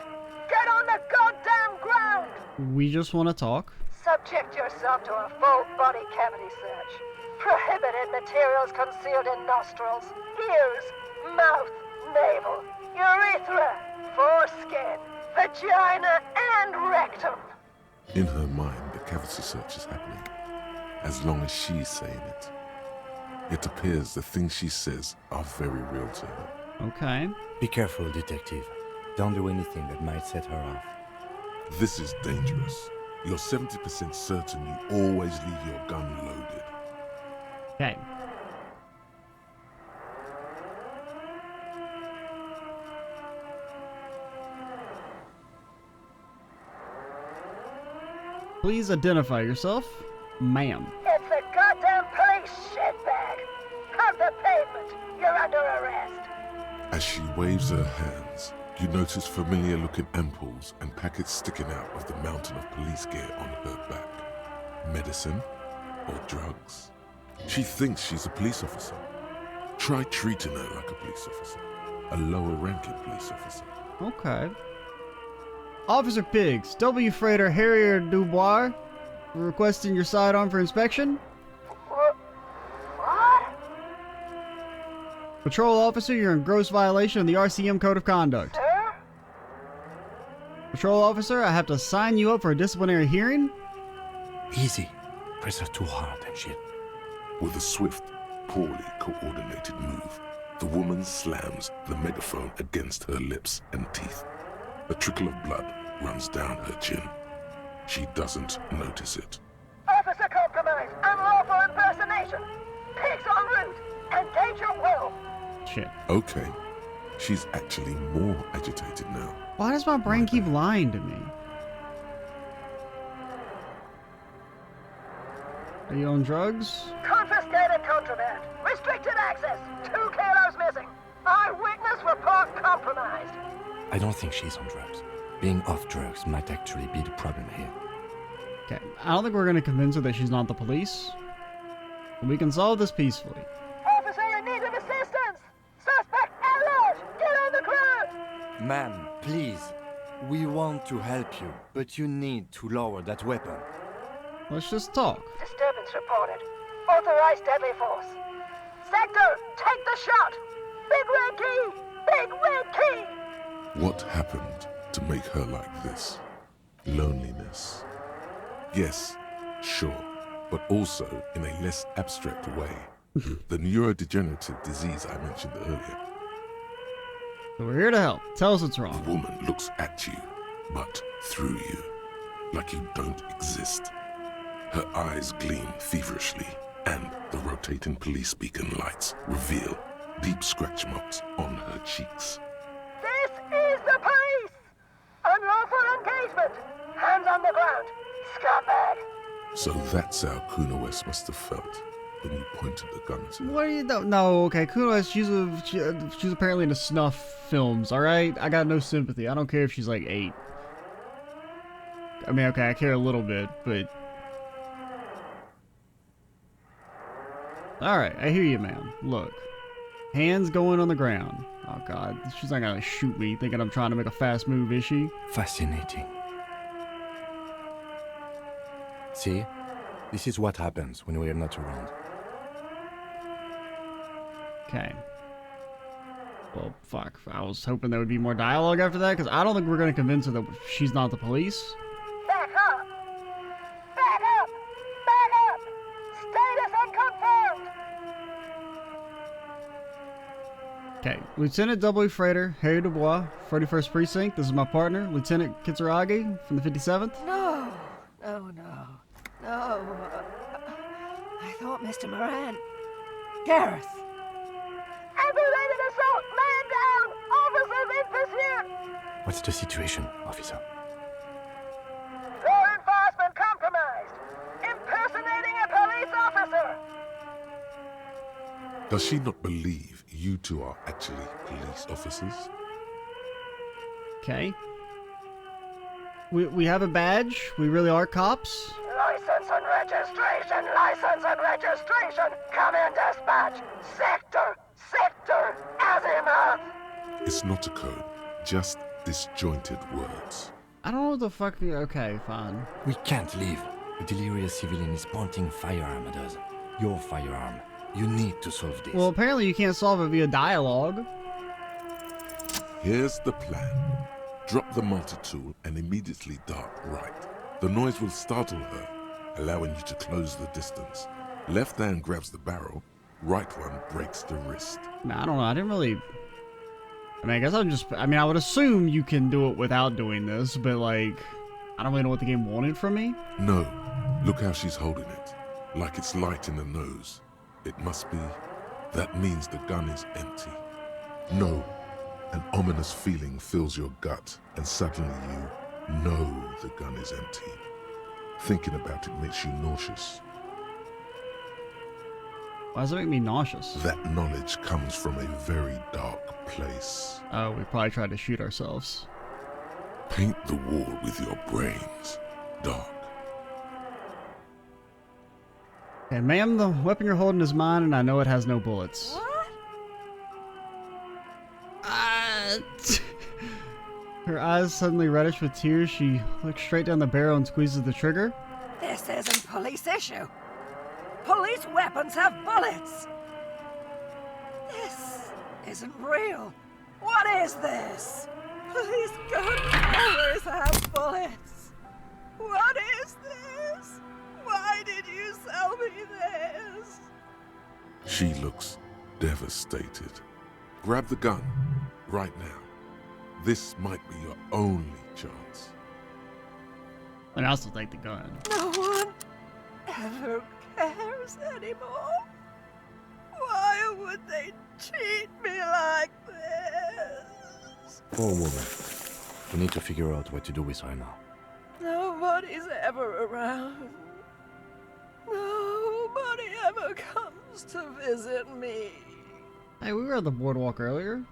Get on the goddamn ground! We just want to talk. Subject yourself to a full body cavity search. Prohibited materials concealed in nostrils, ears, mouth, navel, urethra, foreskin, vagina, and rectum. In her mind, the cavity search is happening, as long as she's saying it. It appears the things she says are very real to her. Okay. Be careful, detective. Don't do anything that might set her off. This is dangerous. You're 70% certain you always leave your gun loaded. Okay. Please identify yourself, ma'am. It's the goddamn police shitbag! Hug the pavement! You're under arrest! As she waves her hands, you notice familiar-looking ampoules and packets sticking out of the mountain of police gear on her back. Medicine or drugs? She thinks she's a police officer. Try treating her like a police officer. A lower-ranking police officer. Okay. Officer Biggs, W. Freighter Harrier Dubois, requesting your sidearm for inspection. What? Patrol officer, you're in gross violation of the RCM Code of Conduct. Sir? Patrol officer, I have to sign you up for a disciplinary hearing. Easy. Press her too hard and shit. With a swift, poorly coordinated move, the woman slams the megaphone against her lips and teeth. A trickle of blood runs down her chin. She doesn't notice it. Officer compromise! Unlawful impersonation! Pigs en route! Engage your will! Shit. Okay. She's actually more agitated now. Why does my brain keep lying to me? Are you on drugs? Confiscated contraband! Restricted access! 2 kilos missing! Eyewitness report compromised! I don't think she's on drugs. Being off drugs might actually be the problem here. Okay, I don't think we're gonna convince her that she's not the police. We can solve this peacefully. Officer in need of assistance! Suspect alert! Get on the ground! Ma'am, please. We want to help you, but you need to lower that weapon. Let's just talk. Disturbance reported. Authorized deadly force. Sector, take the shot! Big red key! Big red key! What happened to make her like this? Loneliness. Yes, sure, but also in a less abstract way. The neurodegenerative disease I mentioned earlier. So we're here to help. Tell us what's The wrong. woman looks at you, but through you, like you don't exist. Her eyes gleam feverishly, and the rotating police beacon lights reveal deep scratch marks on her cheeks. This is the police! Unlawful engagement! Hands on the ground! Scumbag! So that's how Kuna West must have felt when you pointed the gun at her. What do you know? No, okay, Kuno, she's apparently into snuff films, alright? I got no sympathy. I don't care if she's like 8. I mean, okay, I care a little bit, but... Alright, I hear you, man. Look. Hands going on the ground. Oh god, she's not gonna shoot me thinking I'm trying to make a fast move, is she? Fascinating. See? This is what happens when we are not around. Okay. Well, fuck. I was hoping there would be more dialogue after that, because I don't think we're going to convince her that she's not the police. Back up! Back up! Back up! Status unconfirmed! Okay. Lieutenant W. Freighter, Harry Dubois, 41st Precinct. This is my partner, Lieutenant Kitsuragi from the 57th. No! I thought Mr. Moran... Gareth! Aggravated assault! Man down! Officers in pursuit! What's the situation, officer? Law enforcement compromised! Impersonating a police officer! Does she not believe you two are actually police officers? Okay. We have a badge. We really are cops. License and registration! License and registration! Come in, dispatch! Sector! Azimuth! It's not a code, just disjointed words. I don't know what the fuck. Okay, fine. We can't leave. The delirious civilian is pointing firearm at us. Your firearm. You need to solve this. Well, apparently you can't solve it via dialogue. Here's the plan. Drop the multi-tool and immediately dart right. The noise will startle her, allowing you to close the distance. Left hand grabs the barrel, right one breaks the wrist. Nah, I don't know. I didn't really... I mean, I guess I would assume you can do it without doing this, but like... I don't really know what the game wanted from me. No, look how she's holding it. Like it's light in the nose. It must be. That means the gun is empty. No. An ominous feeling fills your gut, and suddenly you know the gun is empty. Thinking about it makes you nauseous. Why does it make me nauseous? That knowledge comes from a very dark place. Oh, we probably tried to shoot ourselves. Paint the wall with your brains. Dark. Okay, ma'am, the weapon you're holding is mine, and I know it has no bullets. What? Her eyes suddenly reddish with tears. She looks straight down the barrel and squeezes the trigger. This isn't police issue. Police weapons have bullets. This isn't real. What is this? Police guns always have bullets. What is this? Why did you sell me this? She looks devastated. Grab the gun, right now. This might be your only chance. And I also take the gun. No one ever cares anymore. Why would they treat me like this? Poor woman. We need to figure out what to do with her now. Nobody's ever around. Nobody ever comes to visit me. Hey, we were at the boardwalk earlier.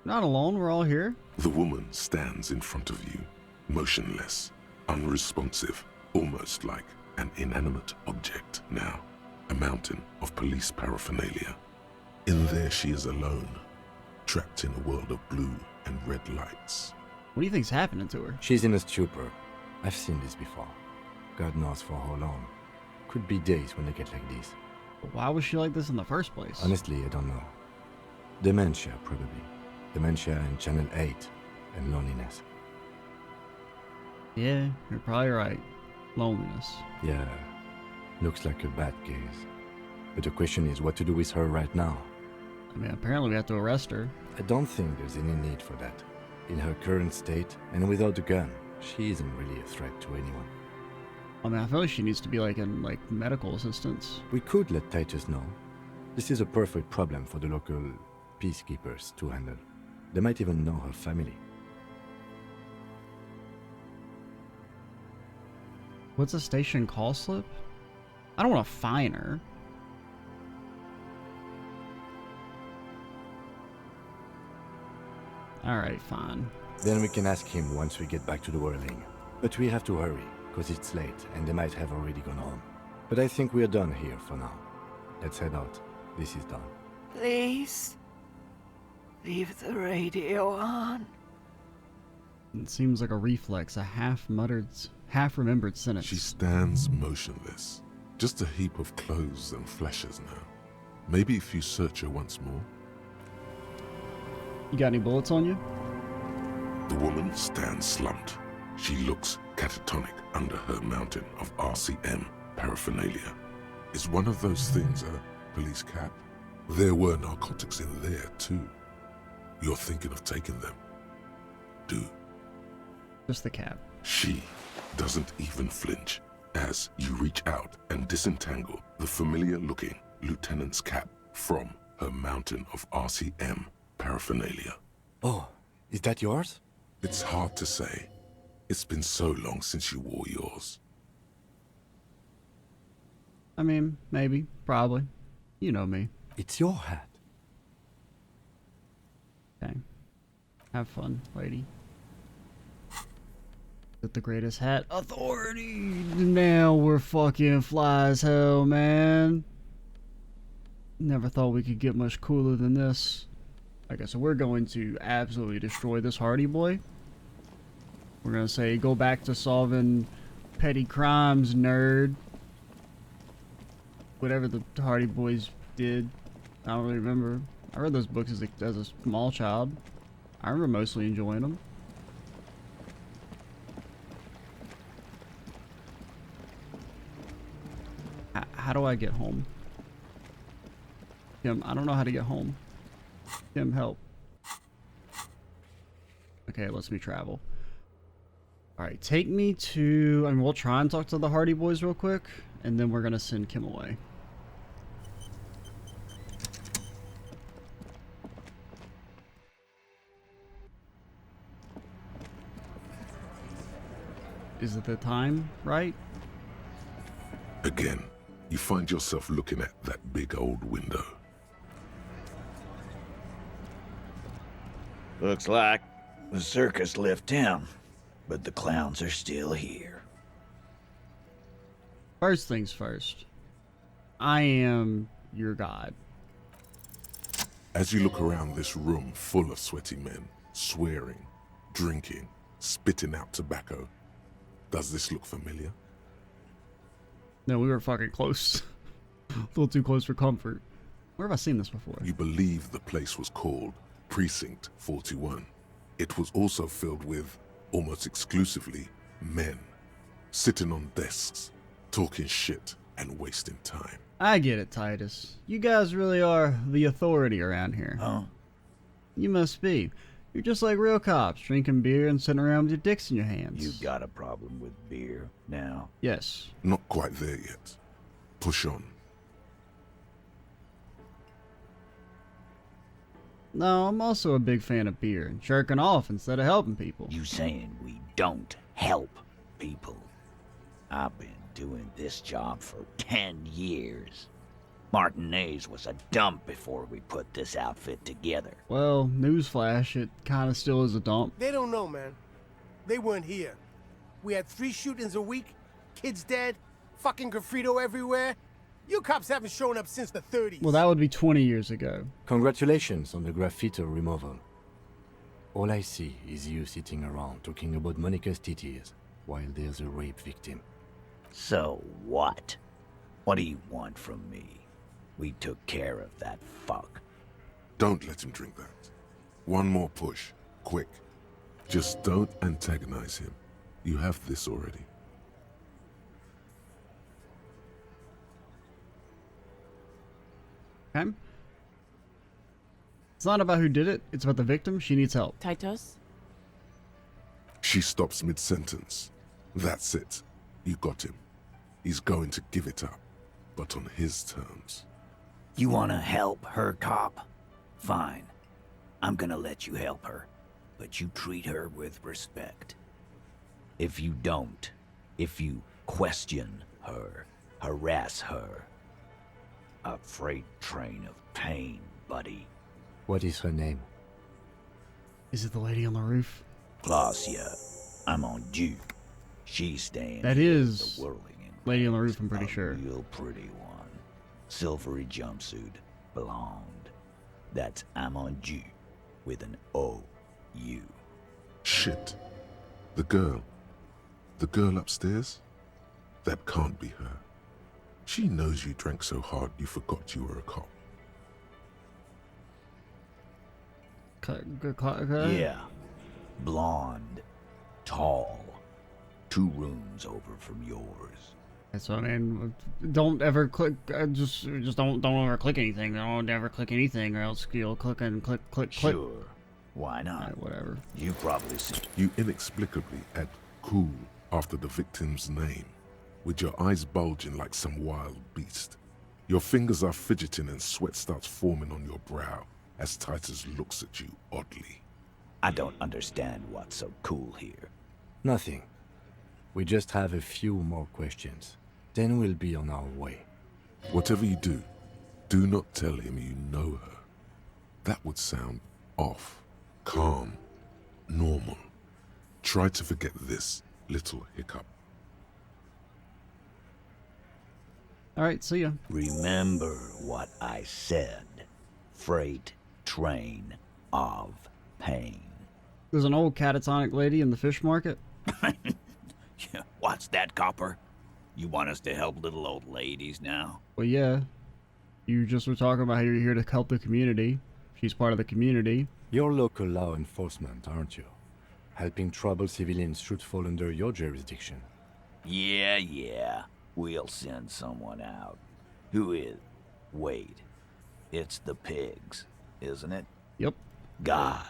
Not alone, we're all here. The woman stands in front of you, motionless, unresponsive, almost like an inanimate object now. A mountain of police paraphernalia. In there she is alone, trapped in a world of blue and red lights. What do you think's happening to her? She's in a stupor. I've seen this before. God knows for how long. Could be days when they get like this. But why was she like this in the first place? Honestly, I don't know. Dementia, probably. Dementia and Channel 8. And loneliness. Yeah, you're probably right. Loneliness. Yeah. Looks like a bad case. But the question is what to do with her right now. I mean, apparently we have to arrest her. I don't think there's any need for that. In her current state, and without the gun, she isn't really a threat to anyone. I mean, I feel like she needs to be like in medical assistance. We could let Titus know. This is a perfect problem for the local peacekeepers to handle. They might even know her family. What's a station call slip? I don't want to fine her. Alright, fine. Then we can ask him once we get back to the whirling. But we have to hurry, because it's late and they might have already gone home. But I think we're done here for now. Let's head out. This is done. Please, leave the radio on. It seems like a reflex, a half-remembered sentence. She stands motionless, just a heap of clothes and fleshes now. Maybe if you search her once more. You got any bullets on you? The woman stands slumped. She looks catatonic under her mountain of RCM paraphernalia. Is one of those things a police cap? There were narcotics in there too. You're thinking of taking them? Do. Just the cap. She doesn't even flinch as you reach out and disentangle the familiar-looking lieutenant's cap from her mountain of RCM paraphernalia. Oh, is that yours? It's hard to say. It's been so long since you wore yours. I mean, maybe, probably. You know me. It's your hat. Okay. Have fun, lady. Is it the greatest hat? Authority! Now we're fucking fly as hell, man. Never thought we could get much cooler than this. Okay, so we're going to absolutely destroy this Hardy boy. We're gonna say, go back to solving petty crimes, nerd. Whatever the Hardy Boys did, I don't really remember. I read those books as a small child. I remember mostly enjoying them. How do I get home? Kim, I don't know how to get home. Kim, help. Okay, it lets me travel. Alright, take me to... I mean, we'll try and talk to the Hardy Boys real quick, and then we're gonna send Kim away. Is it the time, right? Again, you find yourself looking at that big old window. Looks like the circus left town, but the clowns are still here. First things first. I am your god. As you look around this room full of sweaty men, swearing, drinking, spitting out tobacco, does this look familiar? No, we were fucking close. A little too close for comfort. Where have I seen this before? You believe the place was called Precinct 41. It was also filled with, almost exclusively, men. Sitting on desks, talking shit and wasting time. I get it, Titus. You guys really are the authority around here. Huh? You must be. You're just like real cops, drinking beer and sitting around with your dicks in your hands. You got a problem with beer now? Yes. Not quite there yet. Push on. No, I'm also a big fan of beer and jerking off instead of helping people. You saying we don't help people? I've been doing this job for 10 years. Martinez was a dump before we put this outfit together. Well, newsflash, it kind of still is a dump. They don't know, man. They weren't here. We had 3 shootings a week, kids dead, fucking graffito everywhere. You cops haven't shown up since the 30s. Well, that would be 20 years ago. Congratulations on the graffiti removal. All I see is you sitting around talking about Monica's titties, while there's a rape victim. So what? What do you want from me? We took care of that fuck. Don't let him drink that. One more push. Quick. Just don't antagonize him. You have this already. Okay. It's not about who did it, it's about the victim. She needs help. Titus? She stops mid-sentence. That's it. You got him. He's going to give it up, but on his terms. You wanna help her, cop? Fine. I'm gonna let you help her, but you treat her with respect. If you don't, if you question her, harass her, a freight train of pain, buddy. What is her name? Is it the lady on the roof? Glacia, I'm on due. She's staying That here is at the whirling lady on the roof, I'm pretty sure. Real pretty one. Silvery jumpsuit, blonde. That's Amonju with an O-U. Shit. The girl. The girl upstairs? That can't be her. She knows you drank so hard you forgot you were a cop. Yeah. Blonde. Tall. 2 rooms over from yours. So I mean, don't ever click. Just don't ever click anything. Don't ever click anything, or else you'll click and click. Sure. Why not? Right, whatever. You probably see. You inexplicably add cool after the victim's name, with your eyes bulging like some wild beast. Your fingers are fidgeting and sweat starts forming on your brow as Titus looks at you oddly. I don't understand what's so cool here. Nothing. We just have a few more questions. Then we'll be on our way. Whatever you do, do not tell him you know her. That would sound off, calm, normal. Try to forget this little hiccup. Alright, see ya. Remember what I said. Freight train of pain. There's an old catatonic lady in the fish market. What's that, copper? You want us to help little old ladies now? Well, yeah. You just were talking about how you're here to help the community. She's part of the community. You're local law enforcement, aren't you? Helping troubled civilians should fall under your jurisdiction. Yeah. We'll send someone out. Who is? Wait. It's the pigs, isn't it? Yep. God.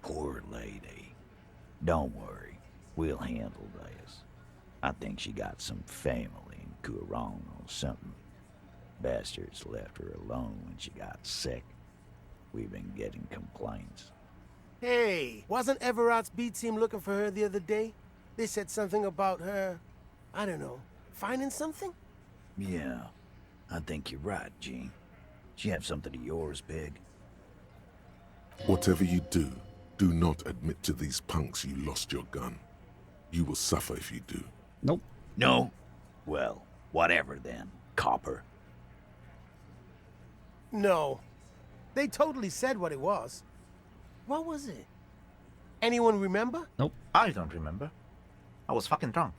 Poor lady. Don't worry. We'll handle this. I think she got some family in Kuron or something. Bastards left her alone when she got sick. We've been getting complaints. Hey, wasn't Evrart's B team looking for her the other day? They said something about her, I don't know, finding something? Yeah, I think you're right, Gene. She have something of yours, Pig? Whatever you do, do not admit to these punks you lost your gun. You will suffer if you do. Nope. No? Well, whatever then, copper. No. They totally said what it was. What was it? Anyone remember? Nope. I don't remember. I was fucking drunk.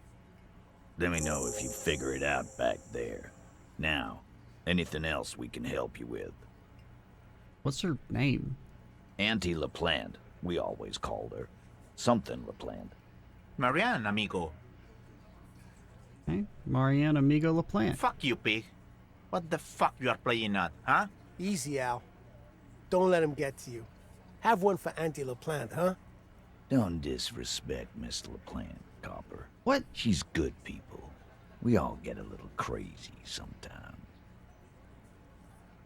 Let me know if you figure it out back there. Now, anything else we can help you with? What's her name? Auntie LaPlante, we always called her. Something LaPlante. Marianne, amigo. Okay. Marianne Amigo LaPlante. Fuck you, pig. What the fuck you are playing at, huh? Easy, Al. Don't let him get to you. Have one for Auntie LaPlante, huh? Don't disrespect Miss LaPlante, copper. What? She's good people. We all get a little crazy sometime.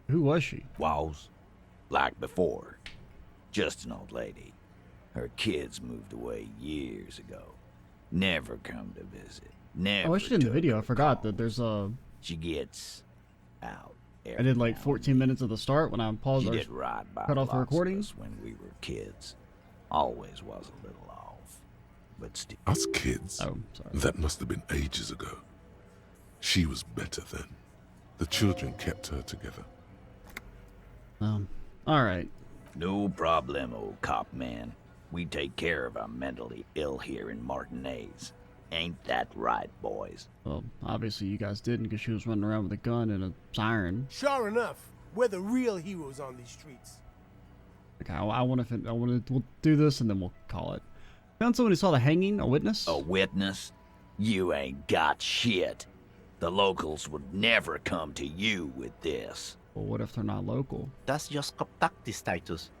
Who was she? Was. Like before. Just an old lady. Her kids moved away years ago. Never come to visit. Never. I watched it in the took video. a I forgot call. that there's a. She gets out. I did like 14 minutes at the start when I paused. She or did right by cut off the lots of recording. us when we were kids. Always was a little off, but still. Us kids? Oh, sorry. That must have been ages ago. She was better then. The children kept her together. All right. No problem, old cop man. We take care of our mentally ill here in Martinez. Ain't that right, boys? Well, obviously you guys didn't because she was running around with a gun and a siren. Sure enough, we're the real heroes on these streets. Okay, we'll do this and then we'll call it. Found someone who saw the hanging, a witness? A witness? You ain't got shit. The locals would never come to you with this. Well, what if they're not local? That's just tactics, Titus.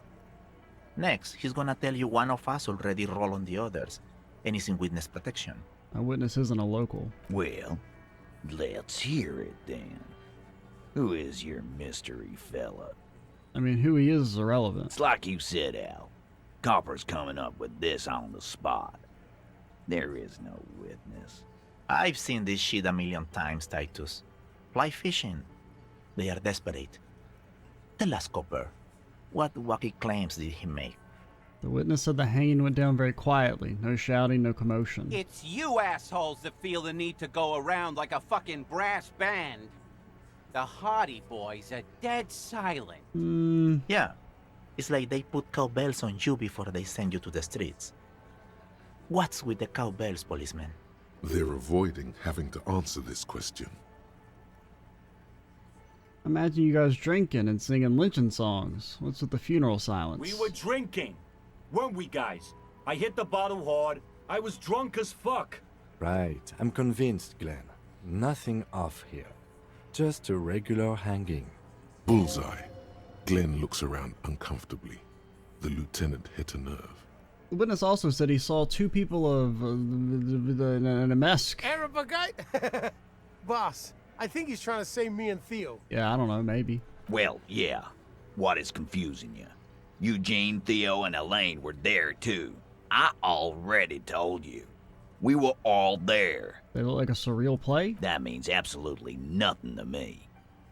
Next, he's gonna tell you one of us already roll on the others, and he's in witness protection. A witness isn't a local. Well, let's hear it then. Who is your mystery fella? I mean, who he is irrelevant. It's like you said, Al. Copper's coming up with this on the spot. There is no witness. I've seen this shit a million times, Titus. Fly fishing. They are desperate. Tell us, Copper, what wacky claims did he make? The witness said the hanging went down very quietly. No shouting, no commotion. It's you assholes that feel the need to go around like a fucking brass band. The Hardy Boys are dead silent. Yeah. It's like they put cowbells on you before they send you to the streets. What's with the cowbells, policeman? They're avoiding having to answer this question. Imagine you guys drinking and singing lynching songs. What's with the funeral silence? We were drinking, weren't we, guys? I hit the bottle hard. I was drunk as fuck. Right. I'm convinced, Glenn. Nothing off here. Just a regular hanging. Bullseye. Glenn looks around uncomfortably. The lieutenant hit a nerve. The witness also said he saw two people in a mask. Arab guy? Boss, I think he's trying to say me and Theo. Yeah, I don't know, maybe. Well, yeah. What is confusing you? Eugene, Theo, and Elaine were there too. I already told you. We were all there. They look like a surreal play? That means absolutely nothing to me.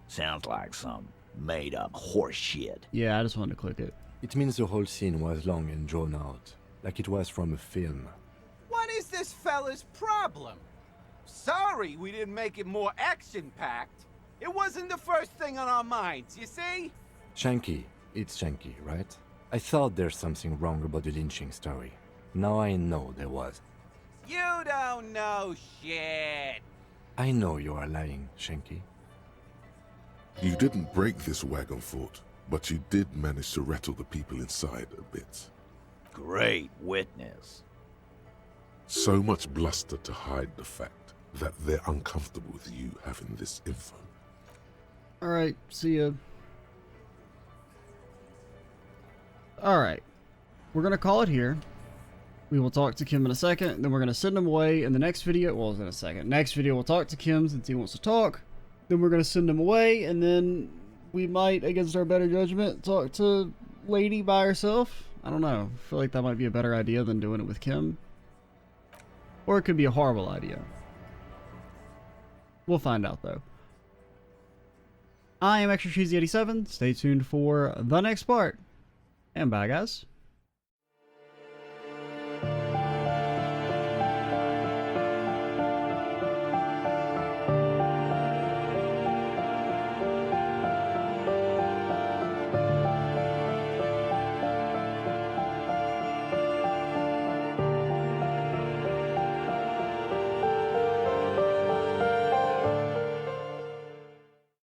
Sounds like some made-up horse shit. Yeah, I just wanted to click it. It means the whole scene was long and drawn out, like it was from a film. What is this fella's problem? Sorry we didn't make it more action-packed. It wasn't the first thing on our minds, you see? Shanky. It's Shanky, right? I thought there's something wrong about the lynching story. Now I know there was. You don't know shit. I know you are lying, Shanky. You didn't break this wagon fort, but you did manage to rattle the people inside a bit. Great witness. So much bluster to hide the fact that they're uncomfortable with you having this info. Alright, see ya. Alright. We're gonna call it here. We will talk to Kim in a second, then we're gonna send him away in the next video. Well, in a second. Next video, we'll talk to Kim since he wants to talk. Then we're gonna send him away, and then we might, against our better judgment, talk to Lady by herself. I don't know. I feel like that might be a better idea than doing it with Kim. Or it could be a horrible idea. We'll find out, though. I am Extra Cheesy 87. Stay tuned for the next part. And bye, guys.